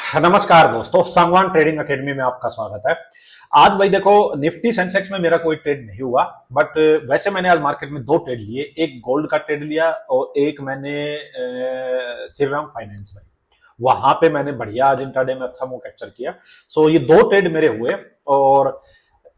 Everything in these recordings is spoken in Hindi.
नमस्कार दोस्तों, सांगवान ट्रेडिंग एकेडमी में आपका स्वागत है। आज भाई देखो, निफ्टी सेंसेक्स में मेरा कोई ट्रेड नहीं हुआ, बट वैसे मैंने आज मार्केट में दो ट्रेड लिए। एक गोल्ड का ट्रेड लिया और एक मैंने श्रीराम फाइनेंस में। वहां पे मैंने बढ़िया आज इंट्राडे में अच्छा मूव कैप्चर किया। सो ये दो ट्रेड मेरे हुए। और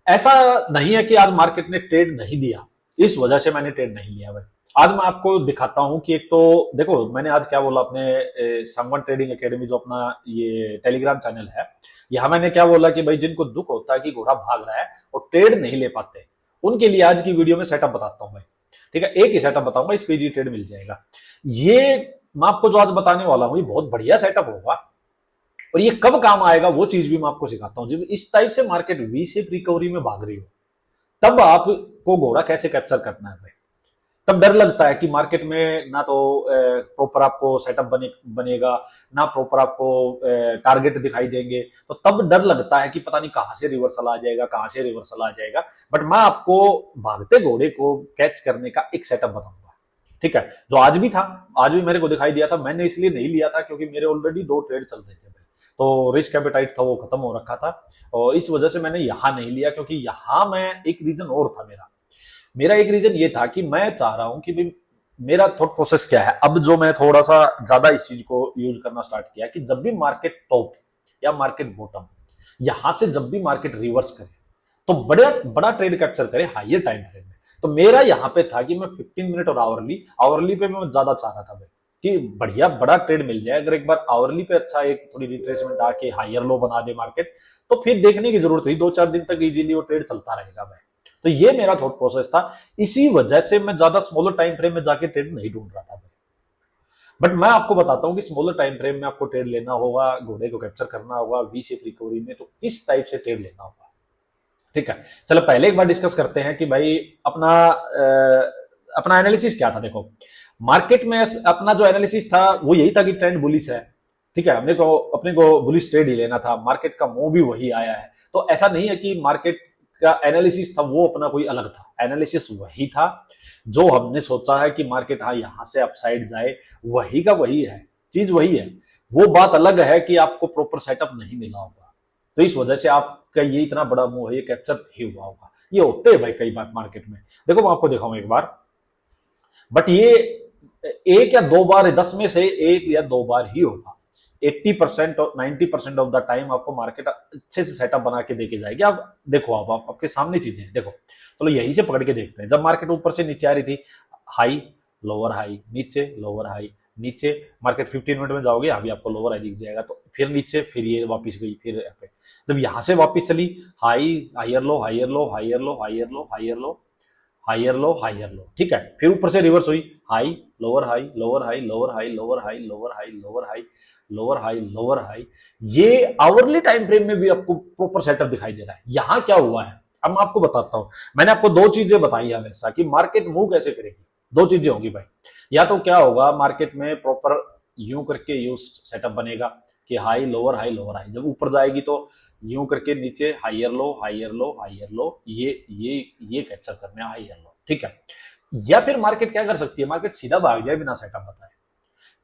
ऐसा नहीं है कि आज मार्केट ने ट्रेड नहीं दिया, इस वजह से मैंने ट्रेड नहीं लिया भाई। आज मैं आपको दिखाता हूं कि एक तो देखो, मैंने आज क्या बोला अपने संगवन ट्रेडिंग एकेडमी जो अपना ये टेलीग्राम चैनल है, यहां मैंने क्या बोला कि भाई जिनको दुख होता है कि घोड़ा भाग रहा है और ट्रेड नहीं ले पाते, उनके लिए आज की वीडियो में सेटअप बताता हूं भाई। ठीक है, एक ही सेटअप बताऊंगा, इस पे जी ट्रेड मिल जाएगा। ये मैं आपको जो आज बताने वाला हूं ये बहुत बढ़िया सेटअप होगा, और ये कब काम आएगा वो चीज भी मैं आपको सिखाता हूं। जब इस टाइप से मार्केट वी शेप रिकवरी में भाग रही हो, तब आपको घोड़ा कैसे कैप्चर करना है भाई। तब डर लगता है कि मार्केट में ना तो प्रॉपर आपको सेटअप बनेगा, ना प्रॉपर आपको टारगेट दिखाई देंगे। तो तब डर लगता है कि पता नहीं कहां से रिवर्सल आ जाएगा, कहां से रिवर्सल आ जाएगा। बट मैं आपको भागते घोड़े को कैच करने का एक सेटअप बताऊंगा। ठीक है, जो आज भी था, आज भी मेरे को दिखाई दिया था। मैंने इसलिए नहीं लिया था क्योंकि मेरे ऑलरेडी दो ट्रेड चल रहे थे, तो रिस्क एपेटाइट था वो खत्म हो रखा था, और इस वजह से मैंने यहां नहीं लिया। क्योंकि यहां मैं एक रीजन और था, मेरा मेरा एक रीजन ये था कि मैं चाह रहा हूं कि भाई मेरा थॉट प्रोसेस क्या है। अब जो मैं थोड़ा सा ज्यादा इस चीज को यूज करना स्टार्ट किया कि जब भी मार्केट टॉप या मार्केट बॉटम, यहां से जब भी मार्केट रिवर्स करे तो बड़ा बड़ा ट्रेड कैप्चर करे हाइयर टाइम फ्रेम में। तो मेरा यहां पे था कि मैं 15 मिनट और आवरली आवरली पे मैं ज्यादा चाह रहा था भाई कि बढ़िया बड़ा ट्रेड मिल जाए। अगर एक बार आवरली पे अच्छा एक थोड़ी रिट्रेसमेंट आके हाइयर लो बना दे मार्केट, तो फिर देखने की जरूरत नहीं, 2-4 दिन तक इजीली वो ट्रेड चलता रहेगा भाई। तो ये मेरा थॉट प्रोसेस था। इसी वजह से मैं ज्यादा स्मॉलर टाइम फ्रेम में जाके ट्रेड नहीं ढूंढ रहा था भाई। बट मैं आपको बताता हूं कि स्मॉलर टाइम फ्रेम में आपको ट्रेड लेना होगा, घोड़े को कैप्चर करना होगा वी शेप रिकवरी में, तो इस टाइप से ट्रेड लेना होगा। ठीक है, चलो पहले एक बार डिस्कस करते हैं कि भाई अपना एनालिसिस क्या था। देखो, मार्केट में अपना जो एनालिसिस था वो यही था कि ट्रेंड बुलिश है। ठीक है, अपने को बुलिश ट्रेड ही लेना था। मार्केट का मूव भी वही आया है, तो ऐसा नहीं है कि मार्केट का एनालिसिस था वो अपना कोई अलग था। एनालिसिस वही था जो हमने सोचा है कि मार्केट हाँ यहां से अपसाइड जाए, वही का वही है, चीज वही है। वो बात अलग है कि आपको प्रॉपर सेटअप नहीं मिला होगा, तो इस वजह से आपका ये इतना बड़ा मूव है, ये कैप्चर नहीं हुआ होगा। ये होते हैं भाई कई बार मार्केट में। देखो मैं आपको दिखाऊं एक बार, बट ये एक या दो बार, 10 में से एक या दो बार ही होगा। 80% और 90% ऑफ द टाइम आपको मार्केट अच्छे से सेटअप बना के देके जाएगी। आप देखो, आप आपके सामने चीजें हैं। देखो, चलो यहीं से पकड़ के देखते हैं। जब मार्केट ऊपर से नीचे आ रही थी, हाई लोअर हाई नीचे लोअर हाई नीचे, मार्केट 15 मिनट में जाओगे अभी आपको लोअर हाई दिख जाएगा, तो फिर नीचे, फिर ये वापस गई, फिर पे। जब यहां से वापस चली, high higher low higher low higher low higher low higher low higher low higher low, ठीक है, फिर ऊपर से रिवर्स हुई, high lower high lower high lower high lower high lower high lower high lower high lower high. ये आवरली टाइम फ्रेम में भी आपको प्रॉपर सेटअप दिखाई दे रहा है। यहां क्या हुआ है अब मैं आपको बताता हूं। मैंने आपको दो चीजें बताई हमेशा कि मार्केट मूव कैसे करेगी। दो चीजें होंगी भाई, या तो क्या होगा मार्केट में प्रॉपर यूं करके यू सेटअप बनेगा कि हाई लोअर हाई, जब ऊपर जाएगी तो यूं करके नीचे higher low higher low higher low, ये कैप्चर करने हायर लो। ठीक है, या फिर मार्केट क्या कर सकती है, मार्केट सीधा भाग जाए बिना सेटअप बताए।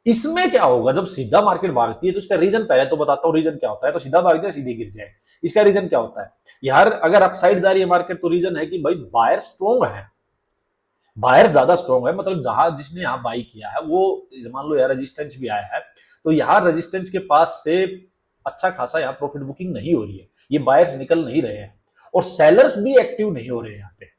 इसमें क्या होगा, जब सीधा मार्केट भागती है तो इसका रीजन पहले तो बताता हूं रीजन क्या होता है। तो सीधा भाग जाए सीधे गिर जाए, इसका रीजन क्या होता है यार। अगर अपसाइड जा रही है मार्केट तो रीजन है कि भाई बायर स्ट्रॉन्ग है, बायर ज्यादा स्ट्रॉन्ग है। मतलब जहां जिसने यहां बाई किया है वो, मान लो यार रेजिस्टेंस भी आया है, तो यहां रेजिस्टेंस के पास से अच्छा खासा यहाँ प्रॉफिट बुकिंग नहीं हो रही है, ये बायर्स निकल नहीं रहे हैं, और सेलर्स भी एक्टिव नहीं हो रहे हैं यहाँ पे।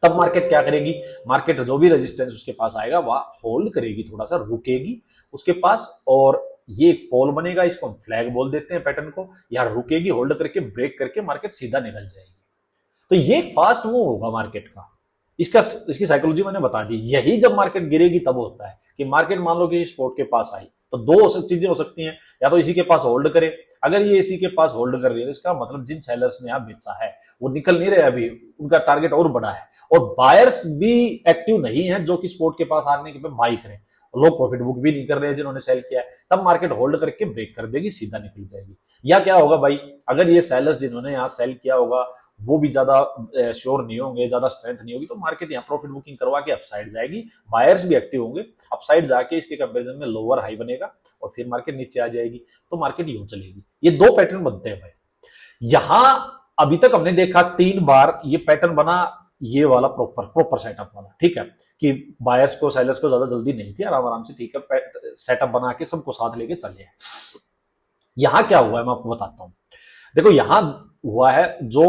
तब मार्केट क्या करेगी, मार्केट जो भी रेजिस्टेंस उसके पास आएगा वह होल्ड करेगी, थोड़ा सा रुकेगी उसके पास, और ये एक पोल बनेगा, इसको हम फ्लैग बोल देते हैं पैटर्न को। यहाँ रुकेगी, होल्ड करके ब्रेक करके मार्केट सीधा निकल जाएगी। तो ये फास्ट मूव होगा मार्केट का। इसकी साइकोलॉजी मैंने बता दी। यही जब मार्केट गिरेगी तब होता है कि मार्केट मान लो कि स्पोर्ट के पास आई, तो दो चीजें हो सकती हैं, या तो इसी के पास होल्ड करे। अगर ये इसी के पास होल्ड कर रही है तो इसका मतलब जिन सेलर्स ने यहाँ बेचा है वो निकल नहीं रहे अभी, उनका टारगेट और बड़ा है, और बायर्स भी एक्टिव नहीं है जो कि स्पोर्ट के पास आने के पे बाई करें। लोग प्रॉफिट बुक भी नहीं कर रहे हैं जिन्होंने सेल किया है, तब मार्केट होल्ड करके ब्रेक कर देगी, सीधा निकल जाएगी। या क्या होगा भाई, अगर ये सेलर्स जिन्होंने यहाँ सेल किया होगा वो भी ज्यादा श्योर नहीं होंगे, ज्यादा स्ट्रेंथ नहीं होगी, तो मार्केट यहाँ प्रॉफिट बुकिंग करवा के अपसाइड जाएगी, बायर्स भी एक्टिव होंगे, अपसाइड जाके इसके कंपेरिजन में लोअर हाई बनेगा और फिर मार्केट नीचे आ जाएगी, तो मार्केट यूं चलेगी। ये दो पैटर्न बनते हैं भाई। यहां अभी तक हमने देखा 3 बार ये पैटर्न बना, ये वाला प्रॉपर प्रॉपर सेटअप वाला, ठीक है, कि बायर्स को सेलर्स को ज्यादा जल्दी नहीं थी, आराम आराम से ठीक है सेटअप बना के सबको साथ लेके चले। यहां क्या हुआ है मैं आपको बताता हूं। देखो यहां हुआ है जो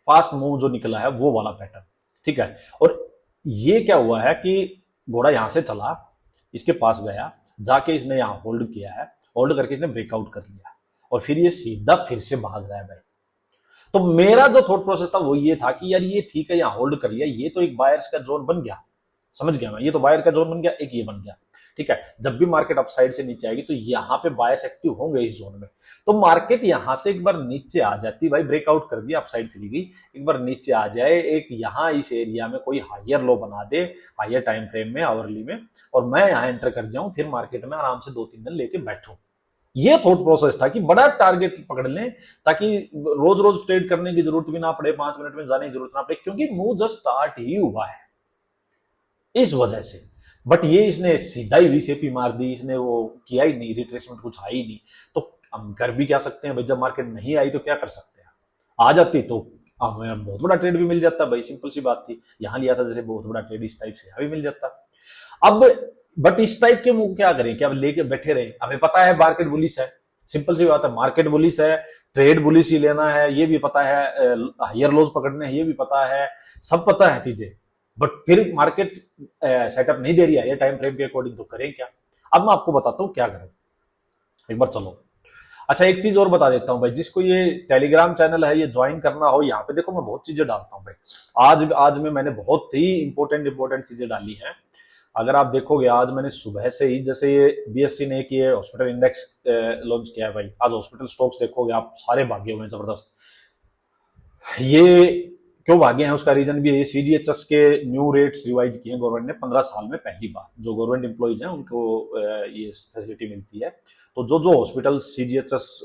फास्ट मूव जो निकला है वो वाला पैटर्न, ठीक है, और ये क्या हुआ है कि घोड़ा यहां से चला, इसके पास गया, जाके इसने यहां होल्ड किया है, होल्ड करके इसने ब्रेकआउट कर लिया और फिर ये सीधा फिर से भाग रहा है भाई। तो मेरा जो थॉट प्रोसेस था वो ये था कि यार ये ठीक है, यहां होल्ड कर लिया, ये तो एक बायर्स का जोन बन गया, समझ गया मैं, ये तो बायर का जोन बन गया, एक ये बन गया, ठीक है। जब भी मार्केट अपसाइड से नीचे आएगी तो यहां पे बायर्स एक्टिव होंगे इस जोन में, तो मार्केट यहां से एक बार नीचे आ जाती, भाई ब्रेकआउट कर दिया, अपसाइड चली गई, एक बार नीचे आ जाए, एक यहां इस एरिया में कोई हायर लो बना दे, हायर टाइम फ्रेम में, आवरली में, और मैं यहां एंटर कर जाऊं, फिर मार्केट में आराम से 2-3 दिन लेके बैठूं। ये थॉट प्रोसेस था कि बड़ा टारगेट पकड़ लें, ताकि रोज रोज ट्रेड करने की जरूरत भी ना पड़े, 5 मिनट में जाने की जरूरत ना पड़े, क्योंकि मूव जस्ट स्टार्ट ही हुआ है इस वजह से। बट ये इसने सीधा ही वीसेपी मार दी, इसने वो किया ही नहीं, रिट्रेसमेंट कुछ आई नहीं, तो हम कर भी क्या सकते हैं भाई, जब मार्केट नहीं आई तो क्या कर सकते हैं, आ जाती तो हमें बहुत बड़ा ट्रेड भी मिल जाता भाई, सिंपल सी बात थी, यहां लिया था जैसे बहुत बड़ा ट्रेड इस टाइप से यहां भी मिल जाता। अब बट इस टाइप के मूव क्या करें, क्या लेके बैठे रहे, हमें पता है मार्केट बुलिश है, सिंपल सी बात है, मार्केट बुलिश है, ट्रेड बुलिश ही लेना है, ये भी पता है, हायर लोज पकड़ने हैं ये भी पता है, सब पता है चीजें, बट फिर मार्केट सेटअप नहीं दे रही है ये टाइम फ्रेम के अकॉर्डिंग, तो करें क्या। अब मैं आपको बताता हूं क्या करें, एक बार चलो। अच्छा एक चीज और बता देता हूं भाई, जिसको ये टेलीग्राम चैनल है ये ज्वाइन करना हो, यहाँ पे देखो मैं बहुत चीजें डालता हूँ भाई, आज आज में मैंने बहुत ही इंपॉर्टेंट चीजें डाली हैं। अगर आप देखोगे आज मैंने सुबह से ही, जैसे ये बीएससी ने कि हॉस्पिटल इंडेक्स लॉन्च किया है भाई, आज हॉस्पिटल स्टॉक्स देखोगे आप सारे भागे हुए हैं जबरदस्त। ये क्यों भागे हैं उसका रीजन भी है, ये सीजीएचएस के न्यू रेट्स रिवाइज किए हैं गवर्नमेंट ने 15 साल में पहली बार, जो गवर्नमेंट एम्प्लॉइज हैं उनको ये फैसिलिटी मिलती है, तो जो जो हॉस्पिटल सीजीएचएस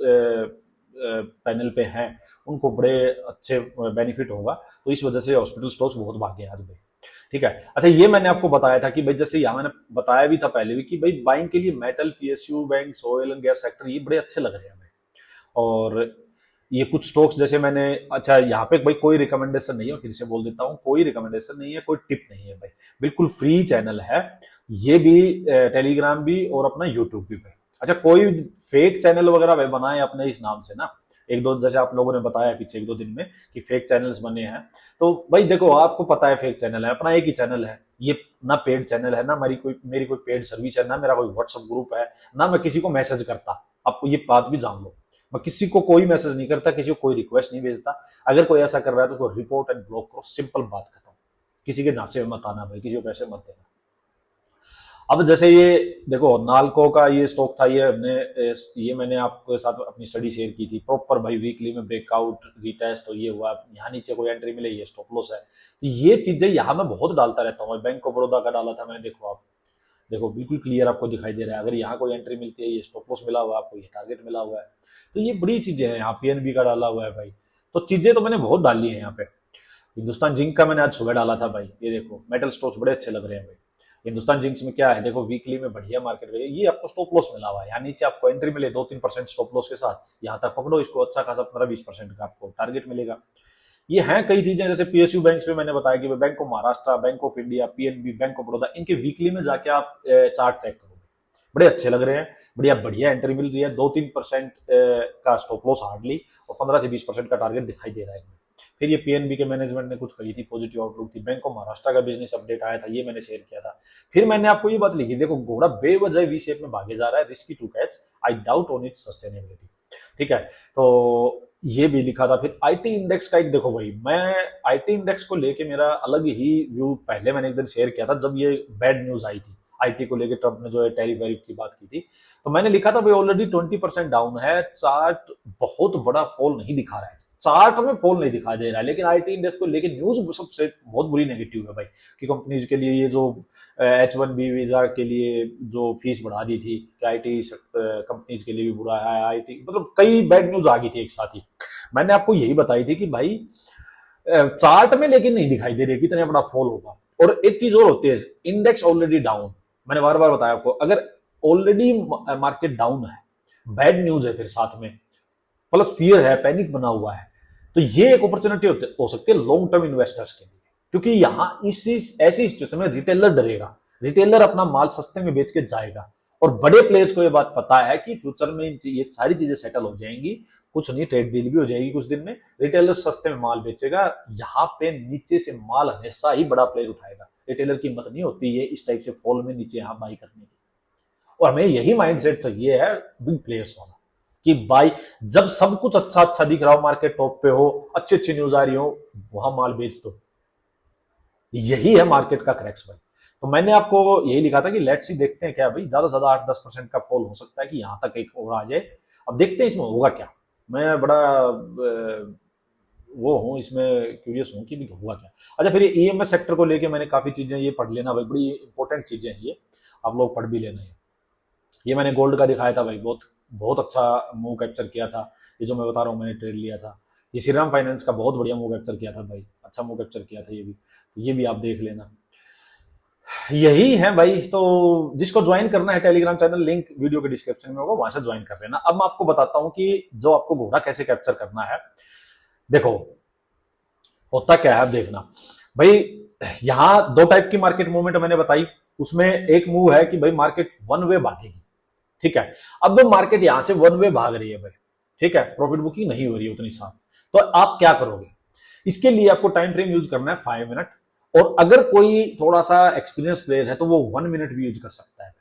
पैनल पे हैं उनको बड़े अच्छे बेनिफिट होगा, तो इस वजह से हॉस्पिटल स्टॉक्स बहुत भागे आज भाई, ठीक है। अच्छा ये मैंने आपको बताया था कि भाई, जैसे यहाँ मैंने बताया भी था पहले भी कि भाई बाइंग के लिए metal, PSU bank, oil and gas sector ये बड़े अच्छे लग रहे हैं हमें, और ये कुछ स्टॉक्स जैसे मैंने, अच्छा यहाँ पे भाई कोई रिकमेंडेशन नहीं है, फिर से बोल देता हूँ, कोई रिकमेंडेशन नहीं है, कोई टिप नहीं है भाई, बिल्कुल फ्री चैनल है, ये भी टेलीग्राम भी और अपना यूट्यूब भी भाई। अच्छा कोई फेक चैनल वगैरह भाई बनाए अपने इस नाम से ना, एक दो जैसे आप लोगों ने बताया पीछे 1-2 दिन में कि फेक चैनल्स बने हैं, तो भाई देखो आपको पता है फेक चैनल है, अपना एक ही चैनल है ये, ना पेड चैनल है, ना मेरी कोई पेड सर्विस है, ना मेरा कोई व्हाट्सएप ग्रुप है, ना मैं किसी को मैसेज करता, आपको ये बात भी जान लो, मैं किसी को कोई मैसेज नहीं करता, किसी को कोई रिक्वेस्ट नहीं भेजता, अगर कोई ऐसा कर रहा है तो उसको रिपोर्ट एंड ब्लॉक करो, सिंपल बात खत्म, किसी के झांसे में मत आना भाई, किसी को पैसे मत देना। अब जैसे ये देखो नालको का ये स्टॉक था, ये मैंने आपके साथ अपनी स्टडी शेयर की थी, प्रॉपर भाई वीकली में ब्रेकआउट रीटेस्ट, तो ये हुआ, यहाँ नीचे कोई एंट्री मिले ये स्टॉप लॉस है, तो ये चीजें यहाँ मैं बहुत डालता रहता हूँ। बैंक ऑफ बड़ौदा का डाला था मैंने, देखो आप देखो बिल्कुल क्लियर आपको दिखाई दे रहा है, अगर यहाँ कोई एंट्री मिलती है ये स्टॉप लॉस मिला हुआ है आपको, ये टारगेट मिला हुआ है, तो ये बड़ी चीजें हैं। यहाँ पीएनबी का डाला हुआ है भाई, तो चीजें तो मैंने बहुत डाली है यहाँ पे। हिंदुस्तान जिंक का मैंने आज सुबह डाला था भाई, ये देखो मेटल स्टॉक्स बड़े अच्छे लग रहे हैं भाई। हिंदुस्तान जिंक्स में क्या है, देखो वीकली में बढ़िया मार्केट गई, ये आपको स्टॉप लॉस मिला हुआ है, यहाँ नीचे आपको एंट्री मिले 2-3% स्टॉप लॉस के साथ, यहाँ तक पकड़ो इसको, अच्छा खासा 15-20% का आपको टारगेट मिलेगा। ये हैं कई चीजें, जैसे पीएसयू बैंक में मैंने बताया कि bank of Maharashtra, bank of India, PNB, bank of Baroda, इनके वीकली में जाके आप चार्ट चेक करो, बड़े अच्छे लग रहे हैं, बढ़िया बढ़िया एंट्री मिल रही है, 2-3% का स्टॉप लॉस हार्डली, और 15 से 20% का टारगेट दिखाई दे रहा है। फिर ये पीएनबी के मैनेजमेंट ने कुछ कही थी, पॉजिटिव आउटलुक थी, बैंक ऑफ महाराष्ट्र का बिजनेस अपडेट आया था, ये मैंने शेयर किया था। फिर मैंने आपको ये बात लिखी, देखो घोड़ा बेवजह वी शेप में भागे जा रहा है, risky to catch, I doubt on its sustainability, ठीक है, तो ये भी लिखा था। फिर आईटी इंडेक्स का एक देखो भाई, मैं आईटी इंडेक्स को लेके मेरा अलग ही व्यू पहले मैंने एक दिन शेयर किया था, जब ये बैड न्यूज आई थी आईटी को लेके, ट्रम्प ने जो है टैरिफ वैरिफ की बात की थी, तो मैंने लिखा था भाई ऑलरेडी 20% डाउन है, चार्ट बहुत बड़ा फॉल नहीं दिखा रहा है, चार्ट में फॉल नहीं दिखाई दे रहा है, लेकिन आईटी इंडेक्स को लेके न्यूज सबसे बहुत बुरी नेगेटिव है भाई, कि कंपनीज के लिए ये जो H1B वीजा के लिए जो फीस बढ़ा दी थी, कि आईटी कंपनीज के लिए भी बुरा है, आईटी मतलब कई बैड न्यूज आ गई थी एक साथ ही। मैंने आपको यही बताई थी कि भाई चार्ट में लेकिन नहीं दिखाई दे रही है कितना बड़ा फॉल होगा। और एक चीज और होती है, इंडेक्स ऑलरेडी डाउन, मैंने बार बार बताया आपको, अगर ऑलरेडी मार्केट डाउन है, बैड न्यूज है, फिर साथ में प्लस फियर है, पैनिक बना हुआ है, तो ये एक अपॉर्चुनिटी हो सकती है लॉन्ग टर्म इन्वेस्टर्स के लिए। क्योंकि यहां इसी ऐसी सिचुएशन में रिटेलर डरेगा, रिटेलर अपना माल सस्ते में बेच के जाएगा। और बड़े प्लेयर्स को ये बात पता है कि फ्यूचर में ये सारी चीजें सेटल हो जाएंगी, कुछ नहीं ट्रेड डील भी हो जाएगी कुछ दिन में, रिटेलर सस्ते में माल बेचेगा। यहाँ पे नीचे से माल हमेशा ही बड़ा प्लेयर उठाएगा, रिटेलर की हिम्मत नहीं होती है इस टाइप से फॉल में नीचे यहाँ बाई करने की। और हमें यही माइंडसेट चाहिए है बिग प्लेयर्स वाला, कि भाई जब सब कुछ अच्छा अच्छा दिख रहा हो, मार्केट टॉप पे हो, अच्छी अच्छी न्यूज आ रही हो, वहां माल बेच दो। यही है मार्केट का क्रैक्स भाई। तो मैंने आपको यही लिखा था कि लेट्स सी, देखते हैं क्या भाई, ज्यादा से ज्यादा 8-10% का फॉल हो सकता है कि यहां तक एक और आ जाए। अब देखते हैं इसमें होगा क्या। मैं बड़ा वो हूँ इसमें, क्यूरियस हूँ कि भी होगा क्या। अच्छा, फिर ये ईएमएस सेक्टर को लेके मैंने काफी चीजें ये पढ़ लेना भाई, बड़ी इंपॉर्टेंट चीजें हैं ये, आप लोग पढ़ भी लेना। ये मैंने गोल्ड का दिखाया था भाई, बहुत बहुत अच्छा मूव कैप्चर किया था। ये जो मैं बता रहा हूँ मैंने ट्रेड लिया था, ये श्रीराम फाइनेंस का बहुत बढ़िया मूव कैप्चर किया था भाई, अच्छा मूव कैप्चर किया था ये भी, तो ये भी आप देख लेना। यही है भाई। तो जिसको ज्वाइन करना है टेलीग्राम चैनल, लिंक वीडियो के डिस्क्रिप्शन में होगा, वहां से ज्वाइन कर लेना। अब मैं आपको बताता हूं कि जो आपको घोड़ा कैसे कैप्चर करना है। देखो होता क्या है, अब देखना भाई, यहां दो टाइप की मार्केट मूवमेंट मैंने बताई। उसमें एक मूव है कि भाई मार्केट वन वे भागेगी, ठीक है। अब मार्केट यहां से वन वे भाग रही है भाई, ठीक है, प्रॉफिट बुकिंग नहीं हो रही है उतनी साथ, तो आप क्या करोगे। इसके लिए आपको टाइम फ्रेम यूज करना है 5 मिनट, और अगर कोई थोड़ा सा एक्सपीरियंस प्लेयर है तो वो 1 मिनट भी यूज कर सकता है।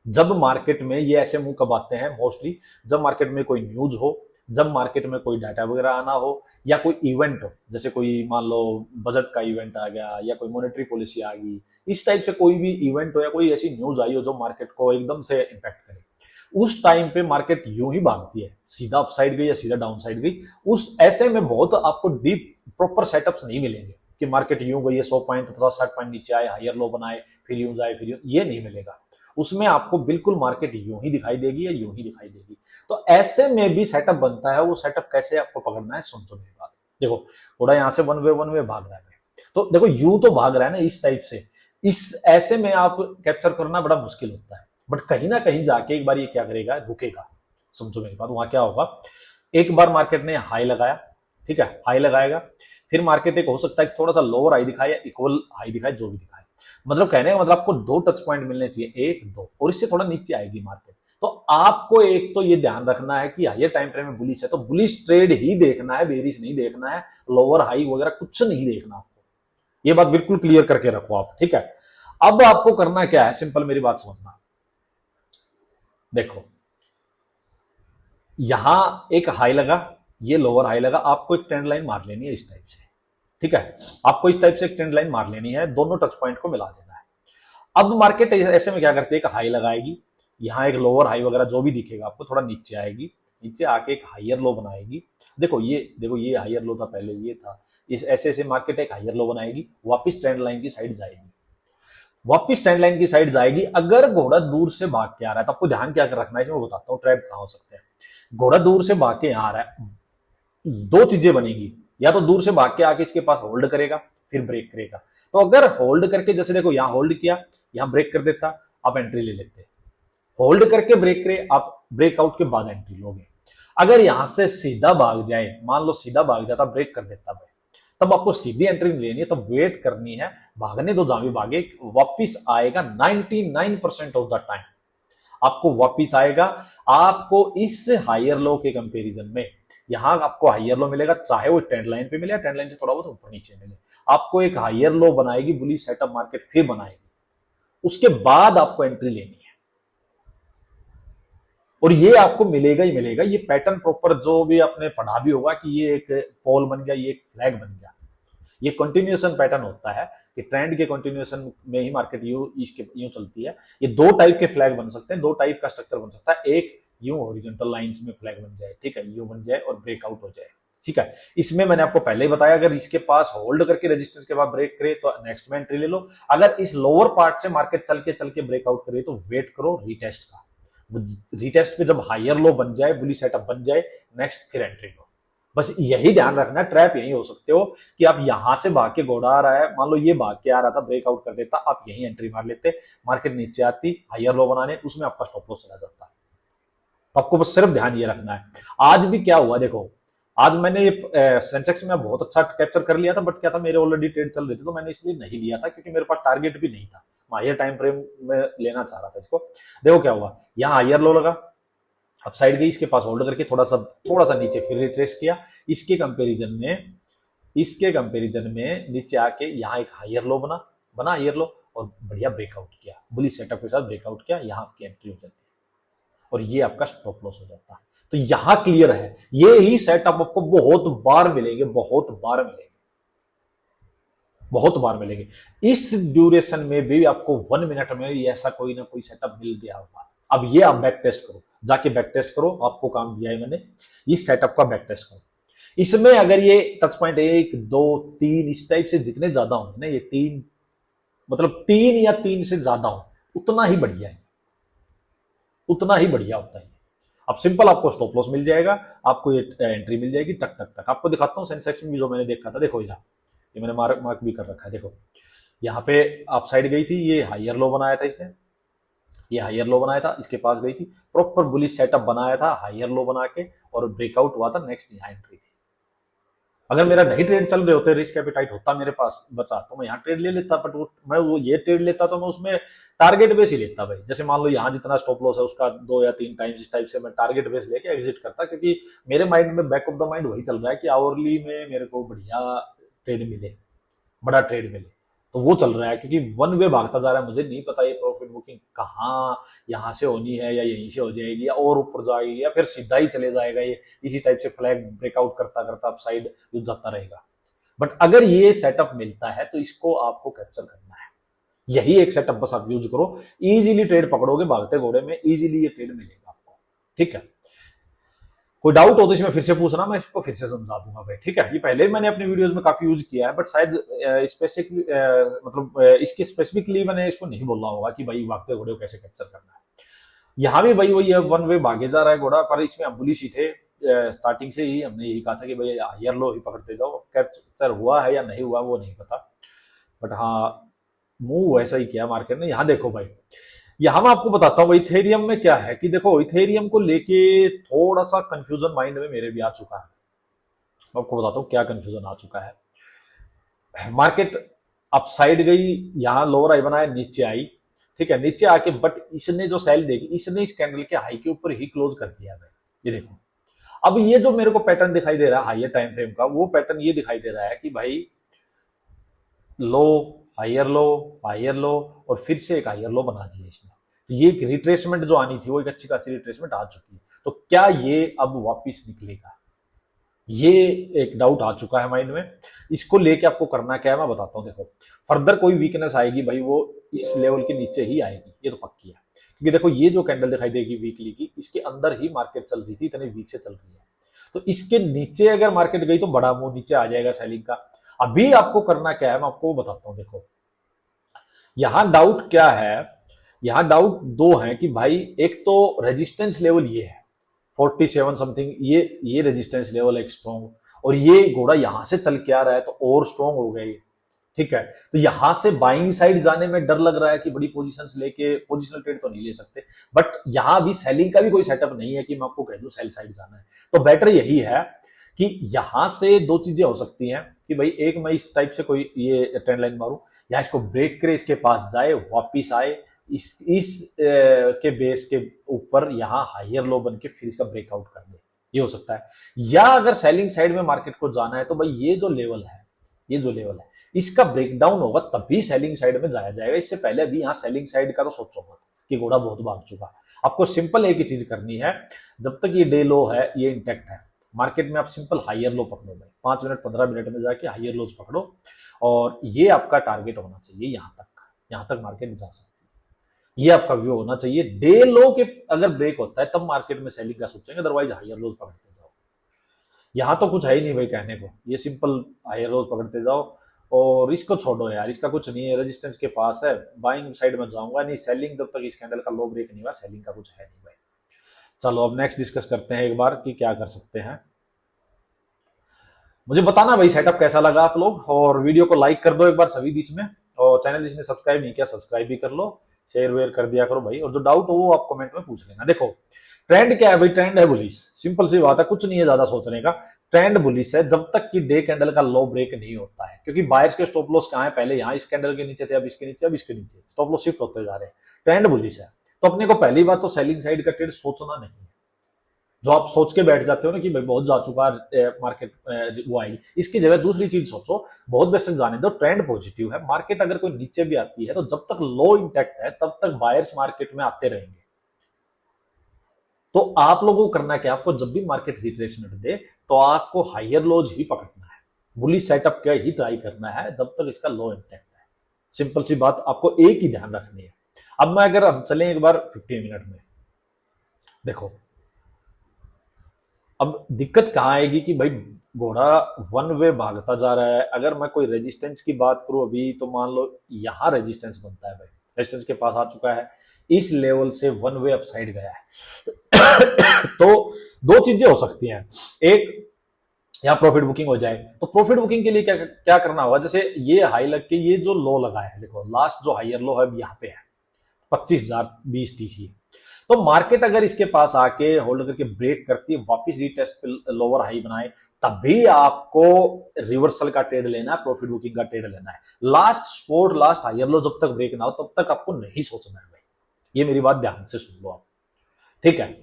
जब मार्केट में ये ऐसे मूव कब आते हैं मोस्टली, जब मार्केट में कोई न्यूज हो, जब मार्केट में कोई डाटा वगैरह आना हो, या कोई इवेंट हो, जैसे कोई मान लो बजट का इवेंट आ गया, या कोई मॉनेटरी पॉलिसी आ गई, इस टाइप से कोई भी इवेंट हो या कोई ऐसी न्यूज आई हो जो मार्केट को एकदम से इंपैक्ट करे, उस टाइम पे मार्केट यूं ही भागती है, सीधा अपसाइड गई या सीधा डाउन साइड गई। उस ऐसे में बहुत आपको डीप प्रॉपर सेटअप्स नहीं मिलेंगे कि मार्केट यूं गई है 100 पॉइंट 50-60 पॉइंट नीचे आए, हायर लो बनाए, फिर यूं जाए, फिर ये नहीं मिलेगा। उसमें आपको बिल्कुल मार्केट यूं ही दिखाई देगी या यूं ही दिखाई देगी। तो ऐसे में भी सेटअप बनता है, वो सेटअप कैसे आपको पकड़ना है, सुन मेरी बात। देखो थोड़ा यहां से वन वे भाग रहा है, तो देखो यूं तो भाग रहा है ना इस टाइप से, इस ऐसे में आप कैप्चर करना बड़ा मुश्किल होता है। बट कहीं ना कहीं जाके एक बार ये क्या करेगा, रुकेगा। समझो मेरी बात, वहां क्या होगा, एक बार मार्केट ने हाई लगाया, ठीक है, हाई लगाएगा, फिर मार्केट एक हो सकता है थोड़ा सा लोअर हाई दिखाए या इक्वल हाई दिखाए, जो भी दिखाए, मतलब कहने का मतलब आपको 2 टच पॉइंट मिलने चाहिए, 1-2, और इससे थोड़ा नीचे आएगी मार्केट। तो आपको एक तो ये ध्यान रखना है कि हायर टाइम फ्रेम में बुलिश है तो बुलिश ट्रेड ही देखना है, बेरिश नहीं देखना है, लोअर हाई वगैरह कुछ नहीं देखना आपको। ये बात बिल्कुल क्लियर करके रखो आप, ठीक है। अब आपको करना क्या है, सिंपल मेरी बात समझना। देखो यहां एक हाई लगा, ये लोअर हाई लगा, आपको एक ट्रेंड लाइन मार लेनी है इस टाइप से, ठीक है। आपको इस टाइप से एक ट्रेंड लाइन मार लेनी है, दोनों टच पॉइंट को मिला देना है। अब मार्केट ऐसे में क्या करती है, एक हाई लगाएगी, यहां एक लोअर हाई वगैरह जो भी दिखेगा आपको, थोड़ा नीचे आएगी, नीचे आके एक हायर लो बनाएगी। देखो ये हायर लो था, पहले ये था, इस ऐसे ऐसे मार्केट एक हायर लो बनाएगी, वापस ट्रेंड लाइन की साइड जाएगी, वापस ट्रेंड लाइन की साइड जाएगी। अगर घोड़ा दूर से भाग के आ रहा है तो आपको ध्यान क्या कर रखना है, मैं बताता हूँ ट्रैप कहां हो सकते हैं। घोड़ा दूर से भाग के आ रहा है, दो चीजें बनेगी, या तो दूर से भाग के आके इसके पास होल्ड करेगा, फिर ब्रेक करेगा। तो अगर होल्ड करके, जैसे देखो यहां होल्ड किया, यहां ब्रेक कर देता, आप एंट्री ले लेते, होल्ड करके ब्रेक करे, आप ब्रेकआउट के बाद एंट्री लोगे। अगर यहां से सीधा भाग जाए, मान लो सीधा भाग जाता, ब्रेक कर देता भाई, तब आपको सीधी एंट्री लेनी है, तो वेट करनी है, भागने दो, जहां भी भागे वापिस आएगा। 99% ऑफ द टाइम आपको वापिस आएगा। आपको इस हायर लो के कंपैरिजन में यहां आपको हायर लो मिलेगा, चाहे वो ट्रेंड लाइन पे मिले, ट्रेंड लाइन से थोड़ा बहुत ऊपर नीचे मिले, आपको एक हायर लो बनाएगी, बुलिश सेटअप मार्केट फिर बनाएगी, उसके बाद आपको एंट्री लेनी है, और ये आपको मिलेगा ही मिलेगा। ये पैटर्न प्रॉपर जो भी आपने पढ़ा भी होगा कि ये एक पोल बन गया, ये एक फ्लैग बन गया, ये कंटिन्यूएशन पैटर्न होता है कि ट्रेंड के कंटिन्यूएशन में ही मार्केट यूं चलती है। ये दो टाइप के फ्लैग बन सकते हैं, दो टाइप का स्ट्रक्चर बन सकता है, एक यूं हॉरिजॉन्टल लाइंस में फ्लैग बन जाए, ठीक है, यूं बन जाए और ब्रेकआउट हो जाए, ठीक है। इसमें मैंने आपको पहले ही बताया, अगर इसके पास होल्ड करके रेजिस्टेंस के बाद ब्रेक करे तो नेक्स्ट में एंट्री ले लो। अगर इस लोअर पार्ट से मार्केट चल के ब्रेकआउट करे तो वेट करो रीटेस्ट का, रीटेस्ट पे जब हायर लो बन जाए, बुलिश सेटअप बन जाए, नेक्स्ट फिर एंट्री लो। बस यही ध्यान रखना, ट्रैप यही हो सकते हो कि आप यहां से भाग के घोड़ा आ रहा है, मान लो ये भाग के आ रहा था, ब्रेकआउट कर देता, आप यही एंट्री मार लेते, मार्केट नीचे आती, हायर लो बनाने, उसमें आपका स्टॉप लॉस चला जाता। तो आपको बस सिर्फ ध्यान ये रखना है। आज भी क्या हुआ देखो, आज मैंने ये सेंसेक्स में बहुत अच्छा कैप्चर कर लिया था, बट क्या था, मेरे ऑलरेडी ट्रेड चल रहे थे, तो मैंने इसलिए नहीं लिया था क्योंकि मेरे पास टारगेट भी नहीं था, मैं हायर टाइम फ्रेम में लेना चाह रहा था इसको। देखो क्या हुआ, यहाँ हायर लो लगा, अब साइड गई, इसके पास होल्ड करके थोड़ा सा नीचे फिर रिट्रेस किया, इसके कंपैरिजन में नीचे आके यहाँ एक हायर लो बना हायर लो, और बढ़िया ब्रेकआउट किया, बुलिश सेटअप के साथ ब्रेकआउट किया, यहाँ आपकी एंट्री हो जाती है और ये आपका स्टॉप लॉस हो जाता है। तो यहां क्लियर है, ये ही सेटअप आपको बहुत बार मिलेंगे। इस ड्यूरेशन में भी आपको 1 मिनट में ऐसा कोई ना कोई सेटअप मिल गया होगा। अब ये आप बैक टेस्ट करो, जाके बैक टेस्ट करो, आपको काम दिया है मैंने, इस सेटअप का बैक टेस्ट करो। इसमें अगर ये टच पॉइंट 1 2 3 इस टाइप से जितने ज्यादा होंगे ना, ये 3 मतलब 3 या 3 से ज्यादा हो, उतना ही बढ़िया है, उतना ही बढ़िया होता है। अब सिंपल आपको स्टॉप लॉस मिल जाएगा, आपको ये एंट्री मिल जाएगी, टक टक टक। आपको दिखाता हूँ सेंसेक्स में भी जो मैंने देखा था, देखो ये मैंने मार्क भी कर रखा है, देखो यहाँ पे आप साइड गई थी, ये हायर लो बनाया था इसने, ये हायर लो बनाया था, इसके पास गई थी, प्रॉपर बुलिश सेटअप बनाया था हायर लो बना के, और ब्रेकआउट हुआ था, नेक्स्ट यहाँ एंट्री थी। अगर मेरा नहीं ट्रेड चल रहे होते, रिस्क एपेटाइट होता मेरे पास बचा, तो मैं यहाँ ट्रेड ले लेता, बट वो ये ट्रेड लेता तो मैं उसमें टारगेट बेस ही लेता भाई। जैसे मान लो यहाँ जितना स्टॉप लॉस है उसका 2 या 3 टाइम्स इस टाइप से मैं टारगेट बेस लेके एग्जिट करता, क्योंकि मेरे माइंड में बैक ऑफ द माइंड वही चल रहा है कि आवरली में मेरे को बढ़िया ट्रेड मिले, बड़ा ट्रेड मिले, तो वो चल रहा है। क्योंकि वन वे भागता जा रहा है, मुझे नहीं पता ये प्रॉफिट बुकिंग कहाँ यहाँ से होनी है, या यहीं से हो जाएगी, या और ऊपर जाएगी, या फिर सीधा ही चले जाएगा ये इसी टाइप से फ्लैग ब्रेकआउट करता करता अप साइड युद्ध जाता रहेगा। बट अगर ये सेटअप मिलता है तो इसको आपको कैप्चर करना है, यही एक सेटअप बस आप यूज करो, इजीली ट्रेड पकड़ोगे, भागते घोड़े में इजीली ये ट्रेड मिलेगा आपको। ठीक है, कोई डाउट हो तो इसमें फिर से पूछना, मैं इसको फिर से समझा दूंगा भाई। ठीक है, ये पहले भी मैंने अपने वीडियोस में काफी यूज किया है, बट शायद स्पेसिफिक इसके स्पेसिफिकली मैंने इसको नहीं बोला होगा कि भाई भागते घोड़े को कैसे कैप्चर करना है। यहाँ भी भाई वही वन वे भागे जा रहा है घोड़ा, पर इसमें हम बुलिश ही थे, स्टार्टिंग से ही हमने यही कहा था कि भाई हायर लो ही पकड़ते जाओ, कैप्चर हुआ है या नहीं हुआ वो नहीं पता, बट हाँ मूव वैसा ही किया मार्केट ने। यहाँ देखो भाई, यहां मैं आपको बताता हूँ इथेरियम में क्या है कि देखो, इथेरियम को लेके थोड़ा सा कंफ्यूजन माइंड में मेरे भी आ चुका है। मैं आपको बताता हूँ क्या कंफ्यूजन आ चुका है। मार्केट अप साइड गई, यहां लोअर हाई बनाया, नीचे आई, ठीक है, नीचे आके बट इसने जो सेल देखी, इसने इस कैंडल के हाई के ऊपर ही क्लोज कर दिया है। ये देखो, अब ये जो मेरे को पैटर्न दिखाई दे रहा है हायर टाइम फ्रेम का, वो पैटर्न ये दिखाई दे रहा है कि भाई लो, हायर लो, हायर लो, और फिर से एक हायर लो बना दिया इसने। तो ये एक रिट्रेसमेंट जो आनी थी, वो एक अच्छी खासी रिट्रेसमेंट आ चुकी है। तो क्या ये अब वापिस निकलेगा, ये एक डाउट आ चुका है माइंड में। इसको लेके आपको करना क्या है मैं बताता हूँ। देखो, फर्दर कोई वीकनेस आएगी भाई, वो इस लेवल के नीचे ही आएगी, ये तो पक्की है। क्योंकि देखो, ये जो कैंडल दिखाई देगी वीकली की, इसके अंदर ही मार्केट चल रही थी, इतने वीक से चल रही है। तो इसके नीचे अगर मार्केट गई तो बड़ा मुंह नीचे आ जाएगा सेलिंग का। अभी आपको करना क्या है मैं आपको बताता हूं। देखो, यहां डाउट क्या है, यहां डाउट दो है कि भाई एक तो रेजिस्टेंस लेवल ये है 47 समथिंग, ये रेजिस्टेंस लेवल एक स्ट्रॉन्ग, और ये घोड़ा यहां से चल के आ रहा है तो और स्ट्रॉन्ग हो गई। ठीक है, तो यहां से बाइंग साइड जाने में डर लग रहा है कि बड़ी पोजीशंस लेके पोजिशनल ट्रेड तो नहीं ले सकते, बट यहां भी सेलिंग का भी कोई सेटअप नहीं है कि मैं आपको कह दूं सेल साइड जाना है। तो बेटर यही है कि यहां से दो चीजें हो सकती हैं कि भाई एक, मैं इस टाइप से कोई ये ट्रेंड लाइन मारूं, या इसको ब्रेक करे, इसके पास जाए, वापिस आए, इस के बेस के ऊपर यहां हायर लो बन के फिर इसका ब्रेकआउट कर दे, ये हो सकता है। या अगर सेलिंग साइड में मार्केट को जाना है तो भाई ये जो लेवल है, ये जो लेवल है, इसका ब्रेकडाउन होगा तभी सेलिंग साइड में जाया जाएगा। इससे पहले भी यहां सेलिंग साइड का तो सोचो मत कि घोड़ा बहुत भाग चुका। आपको सिंपल एक ही चीज करनी है, जब तक ये डे लो है, ये इंटैक्ट है, मार्केट में आप सिंपल हायर लो पकड़ो भाई, 5 मिनट 15 मिनट में जाके हायर लोज पकड़ो, और ये आपका टारगेट होना चाहिए। यहां तक मार्केट जा सकती है, ये आपका व्यू होना चाहिए। डे लो के अगर ब्रेक होता है तब मार्केट में सेलिंग का सोचेंगे, अदरवाइज हायर लोज पकड़ते जाओ। यहां तो कुछ है ही नहीं भाई कहने को, ये सिंपल हायर लोज पकड़ते जाओ, और इसको छोड़ो यार, इसका कुछ नहीं है, रेजिस्टेंस के पास है, बाइंग साइड में जाऊंगा नहीं, सेलिंग जब तक इस कैंडल का लो ब्रेक नहीं हुआ, सेलिंग का कुछ है नहीं भाई। चलो अब नेक्स्ट डिस्कस करते हैं एक बार कि क्या कर सकते हैं। मुझे बताना भाई सेटअप कैसा लगा आप लोग, और वीडियो को लाइक कर दो एक बार सभी बीच में, और चैनल जिसने सब्सक्राइब नहीं किया सब्सक्राइब भी कर लो, शेयर वेयर कर दिया करो भाई, और जो डाउट हो वो आप कमेंट में पूछ लेना। देखो ट्रेंड क्या है भाई, ट्रेंड है बुलिश, सिंपल सी बात है, कुछ नहीं है ज्यादा सोचने का। ट्रेंड बुलिश है जब तक कि डे कैंडल का लो ब्रेक नहीं होता है, क्योंकि बायर्स के स्टॉप लॉस कहां है, पहले यहाँ इस कैंडल के नीचे थे, अब इसके नीचे, अब इसके नीचे, स्टॉप लॉस शिफ्ट होते जा रहे हैं। ट्रेंड बुलिश है तो अपने को पहली बात तो सेलिंग साइड का ट्रेड सोचना नहीं है। जो आप सोच के बैठ जाते हो ना कि भाई बहुत जा चुका है मार्केट, वो आएगी, इसकी जगह दूसरी चीज सोचो, बहुत बेस्ट जाने दो, ट्रेंड पॉजिटिव है, मार्केट अगर कोई नीचे भी आती है तो जब तक लो इंटैक्ट है तब तक बायर्स मार्केट में आते रहेंगे। तो आप लोगों को करना क्या, आपको जब भी मार्केट रिट्रेसमेंट दे तो आपको हायर लोज ही पकड़ना है, बुलिश सेटअप क्या ही ट्राई करना है जब तक इसका लो इंटैक्ट है। सिंपल सी बात, आपको एक ही ध्यान रखनी है। अब मैं अगर हम चलें एक बार 15 मिनट में, देखो अब दिक्कत कहां आएगी कि भाई घोड़ा वन वे भागता जा रहा है। अगर मैं कोई रेजिस्टेंस की बात करूं अभी, तो मान लो यहां रेजिस्टेंस बनता है भाई, रेजिस्टेंस के पास आ चुका है, इस लेवल से वन वे अपसाइड गया है तो दो चीजें हो सकती हैं, एक यहाँ प्रॉफिट बुकिंग हो जाए, तो प्रॉफिट बुकिंग के लिए क्या क्या करना होगा, जैसे ये हाई लग के ये जो लो लगा है, देखो लास्ट जो हायर लो है यहाँ पे है 25,000 20 TC, तो मार्केट अगर इसके पास आके होल्ड करके ब्रेक करती है, वापस रीटेस्ट पे लोअर हाई बनाए, तभी आपको रिवर्सल का ट्रेड लेना है, प्रॉफिट बुकिंग का ट्रेड लेना है। Last support last higher low जब तक ब्रेक ना हो तब तक आपको नहीं सोचना है भाई, ये मेरी बात ध्यान से सुन लो आप, ठीक है।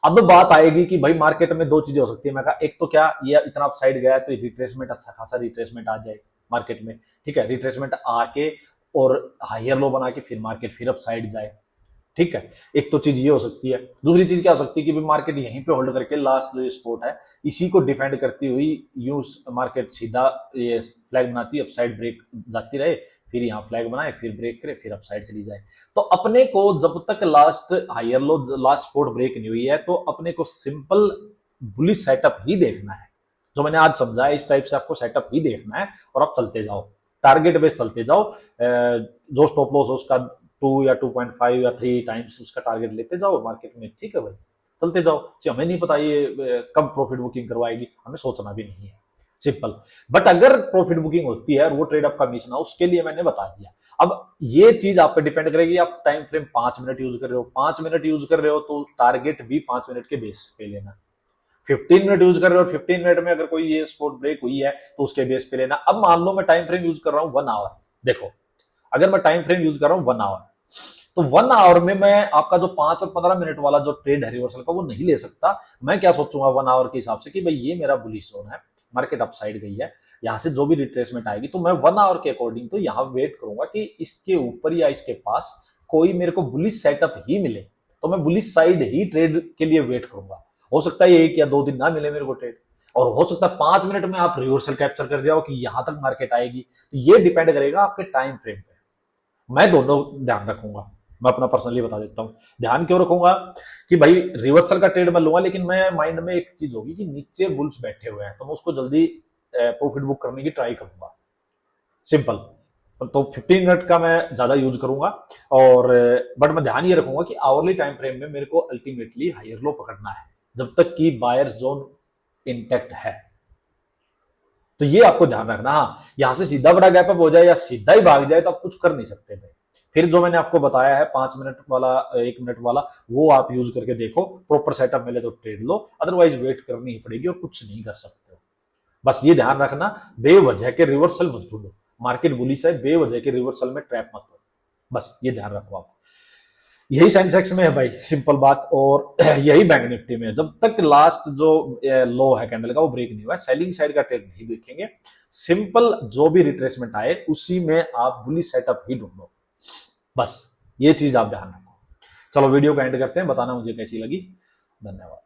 अब बात आएगी कि भाई मार्केट में दो चीजें हो सकती है, मैं कहा एक तो क्या ये इतना अपसाइड गया है तो रिट्रेसमेंट, अच्छा खासा रिट्रेसमेंट आ जाए मार्केट में, ठीक है, रिट्रेसमेंट आके और हायर लो बना के फिर मार्केट फिर अपसाइड जाए, ठीक है। एक तो चीज ये हो सकती है, दूसरी चीज क्या हो सकती है कि मार्केट यहीं पे होल्ड करके लास्ट जो स्पोर्ट है इसी को डिफेंड करती हुई यूं मार्केट सीधा ये फ्लैग बनाती है, अपसाइड ब्रेक जाती रहे, फिर यहाँ फ्लैग बनाए, फिर ब्रेक करे, फिर अपसाइड चली जाए। तो अपने को जब तक last higher low last support break नहीं हुई है तो अपने को सिंपल बुलिश सेटअप ही देखना है, जो मैंने आज समझा है इस टाइप से आपको सेटअप ही देखना है, और आप चलते जाओ, टारगेट बेस चलते जाओ, जो स्टॉप लॉस हो उसका 2 या 2.5 या 3 टाइम्स उसका टारगेट लेते जाओ मार्केट में, ठीक है भाई, चलते जाओ। हमें नहीं पता ये कब प्रॉफिट बुकिंग करवाएगी, हमें सोचना भी नहीं है, सिंपल। बट अगर प्रॉफिट बुकिंग होती है और वो ट्रेड आपका मिस ना, उसके लिए मैंने बता दिया। अब ये चीज आप पे डिपेंड करेगी, आप टाइम फ्रेम 5 मिनट यूज कर रहे हो, 5 मिनट यूज कर रहे हो तो टारगेट भी 5 मिनट के बेस पे लेना, 15 मिनट यूज कर रहे हो, 15 मिनट में अगर कोई ये स्पॉट ब्रेक हुई है तो उसके बेस पे लेना। अब मान लो मैं टाइम फ्रेम यूज कर रहा हूं 1 आवर, देखो अगर मैं टाइम फ्रेम यूज कर रहा हूं 1 आवर, तो 1 आवर में मैं आपका जो 5 और 15 मिनट वाला जो ट्रेड है रिवर्सल का वो नहीं ले सकता। मैं क्या सोचूंगा 1 आवर के हिसाब से कि भाई ये मेरा बुलिश जोन है, मार्केट अपसाइड गई है, यहां से जो भी रिट्रेसमेंट आएगी तो मैं 1 आवर के अकॉर्डिंग तो यहां वेट करूंगा कि इसके ऊपर या इसके पास कोई मेरे को बुलिश सेटअप ही मिले, तो मैं बुलिश साइड ही ट्रेड के लिए वेट करूंगा। हो सकता है 1 या 2 दिन ना मिले मेरे को ट्रेड, और हो सकता है 5 मिनट में आप रिवर्सल कैप्चर कर जाओ कि यहां तक मार्केट आएगी, तो ये डिपेंड करेगा आपके टाइम फ्रेम पे। मैं दोनों ध्यान रखूंगा, मैं अपना पर्सनली बता देता हूं ध्यान क्यों रखूंगा कि भाई रिवर्सल का ट्रेड मैं लूंगा, लेकिन मैं माइंड में एक चीज होगी कि नीचे बुल्स बैठे हुए हैं तो मैं उसको जल्दी प्रॉफिट बुक करने की ट्राई करूंगा, सिंपल। तो 15 मिनट का मैं ज्यादा यूज करूंगा, और बट मैं ध्यान ये रखूंगा कि आवरली टाइम फ्रेम में मेरे को अल्टीमेटली हायर लो पकड़ना है जब तक कि बायर्स जोन इंटैक्ट है, तो ये आपको ध्यान रखना। हाँ, यहां से सीधा बड़ा गैप अप हो जाए या सीधा ही भाग जाए तो आप कुछ कर नहीं सकते भाई। फिर जो मैंने आपको बताया है 5 मिनट वाला 1 मिनट वाला, वो आप यूज करके देखो, प्रॉपर सेटअप मिले तो ट्रेड लो, अदरवाइज वेट करनी ही पड़ेगी और कुछ नहीं कर सकते हो। बस ये ध्यान रखना, बेवजह के रिवर्सल मत ढूंढो, मार्केट बुलिश है, बेवजह के रिवर्सल में ट्रैप मत हो, बस ये ध्यान रखो आप। यही सेंसेक्स में है भाई, सिंपल बात, और यही बैंक निफ्टी में है। जब तक लास्ट जो लो है कैंडल का वो ब्रेक नहीं हुआ है, सेलिंग साइड का ट्रेड नहीं देखेंगे, सिंपल जो भी रिट्रेसमेंट आए उसी में आप बुलिश सेटअप ही ढूंढो, बस ये चीज आप ध्यान रखो। चलो वीडियो को एंड करते हैं, बताना मुझे कैसी लगी, धन्यवाद।